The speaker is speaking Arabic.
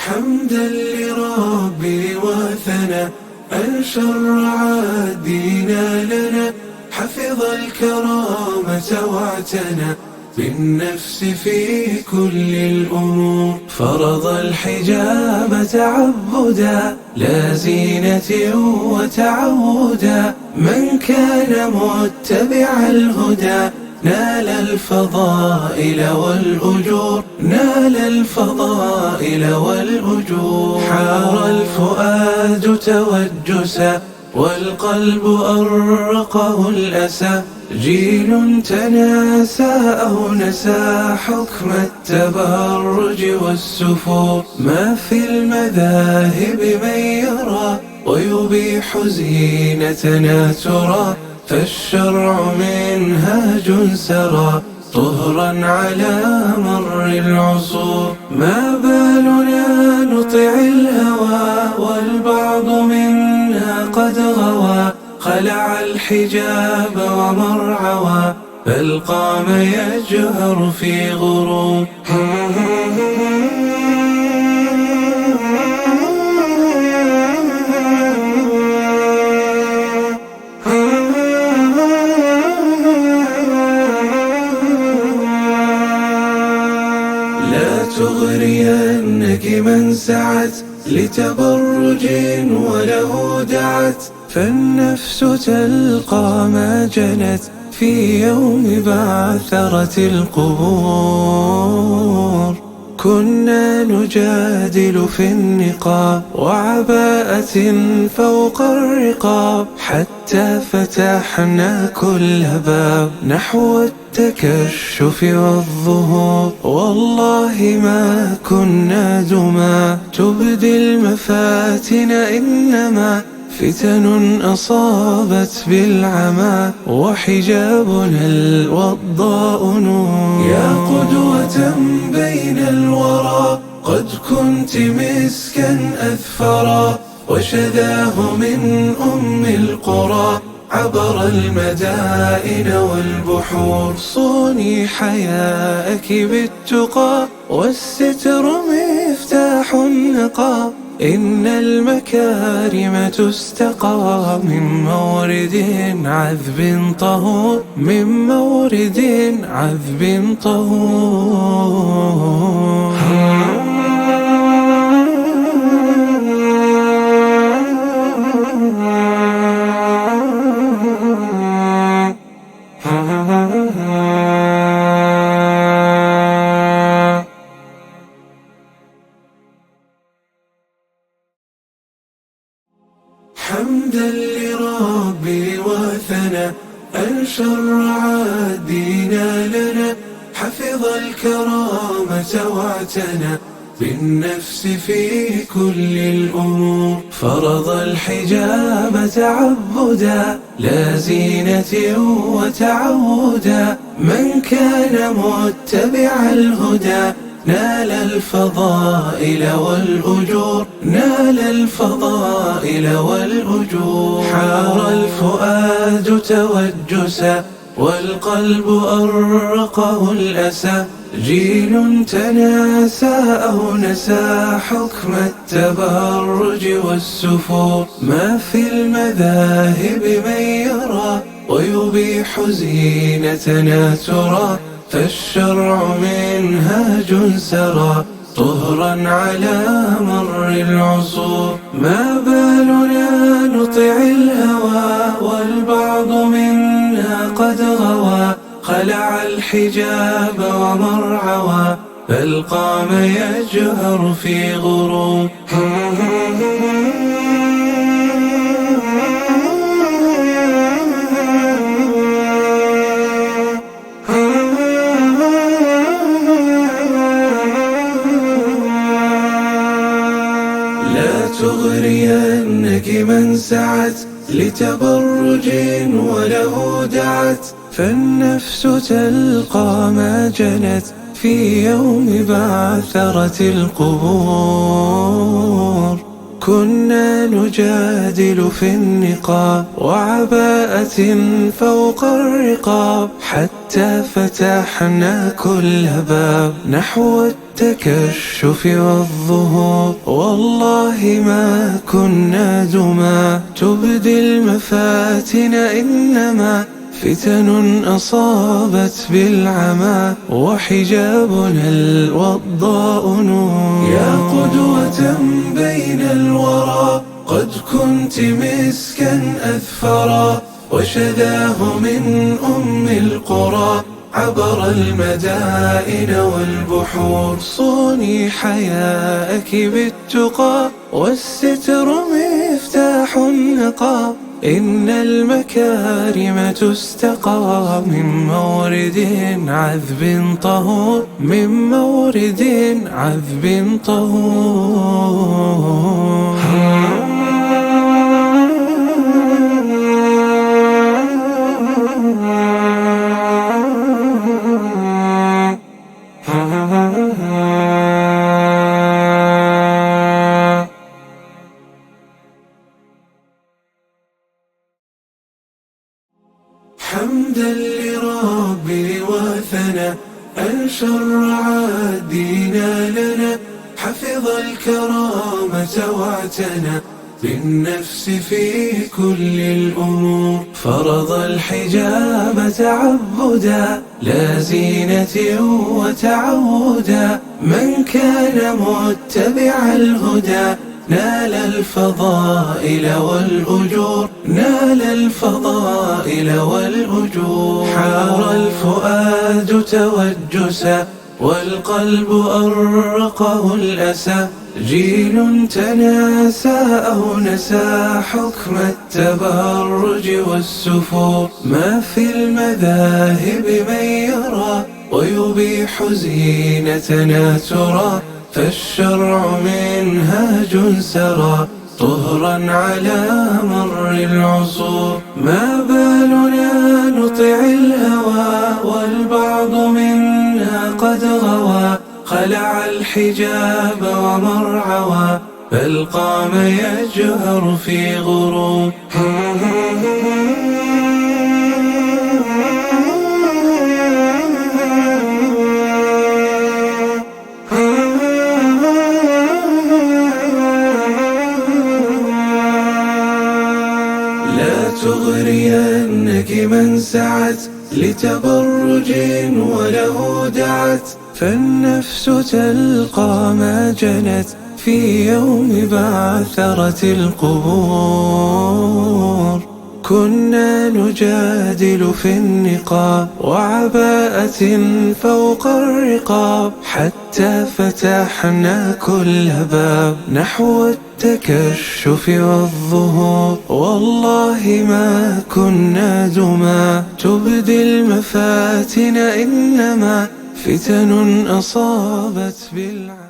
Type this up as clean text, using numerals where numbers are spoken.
حمدا لربي وثنى أن شرع الدين لنا، حفظ الكرامة واعتنى بالنفس في كل الأمور، فرض الحجاب تعبدا لا زينة وتعودا، من كان متبع الهدى نال الفضائل والأجور، نال الفضائل والأجور. حار الفؤاد توجسا والقلب أرقه الأسى، جيل تناسى أو نسى حكم التبرج والسفور، ما في المذاهب من يرى ويبيح زينتنا ترى، فالشرع منهاج سرى طهرا على مر العصور. ما بالنا نطع الهوى والبعض منا قد غوى، خلع الحجاب ومرعوى بل قام يجهر في غرور. لا تغرينك من سعت لتبرج وله دعت، فالنفس تلقى ما جنت في يوم بعثرة القبور. كنا نجادل في النقاب وعباءة فوق الرقاب، حتى فتحنا كل باب نحو التكشف والظهور. والله ما كنا دما تبدي المفاتن، إنما فتن أصابت بالعمى وحجابنا الوضاء نور. يا قدوة بين الورى قد كنت مسكا أذفرا، وشذاه من أم القرى عبر المدائن والبحور. صوني حياءك بالتقى والستر مفتاح النقى، إن المكارم تستقى من مورد عذب طهور، من مورد عذب طهور. حمدا لربي وثنى أن شرع الدين لنا، حفظ الكرامة واعتنى بالنفس في كل الأمور، فرض الحجاب تعبدا لا زينة وتعودا، من كان متبع الهدى نال الفضائل والأجور، نال الفضائل والأجور. حار الفؤاد توجسا والقلب أرقه الأسى، جيل تناسى أو نسى حكم التبرج والسفور، ما في المذاهب من يرى ويبيح زينتنا ترى، فالشرع منهاج سرى طهرا على مر العصور. ما بالنا نطع الهوى والبعض منا قد غوى، خلع الحجاب ومرعوى بل قام يجهر في غرور. لا تغرينك من سعت لتبرج وله دعت، فالنفس تلقى ما جنت في يوم بعثرة القبور. كنا نجادل في النقاب وعباءة فوق الرقاب، حتى فتحنا كل باب نحو التكشف والظهور. والله ما كنا دما تبدي المفاتن، إنما فتن أصابت بالعمى وحجابنا الوضاء نور. يا قدوة بين الورى قد كنت مسكا أذفرا، وشذاه من أم القرى عبر المدائن والبحور. صوني حياءك بالتقى والستر مفتاح النقى، إن المكارم تستقى من مورد عذب طهور، من مورد عذب طهور. حمدا لربي وثنى أن شرع الدين لنا، حفظ الكرامة واعتنى بالنفس في كل الأمور. فرض الحجاب تعبدا لا زينة وتعودا، من كان متبع الهدى نال الفضائل والأجور، نال الفضائل والأجور. حار الفؤاد توجسا والقلب أرقه الأسى، جيل تناسى أو نسى حكم التبرج والسفور. ما في المذاهب من يرى ويبيح زينتنا ترى، فالشرع منهاج سرى طهرا على مر العصور. ما بالنا نطع الهوى والبعض منا قد غوى، خلع الحجاب ومرعوى بل قام يجهر في غرور. لا تغرينك من سعت لتبرج وله دعت، فالنفس تلقى ما جنت في يوم بعثرة القبور. كنا نجادل في النقاب وعباءة فوق الرقاب، حتى فتحنا كل باب نحو التكشف والظهور. والله ما كنا دما تبدي المفاتن، إنما فتن أصابت بالعمى.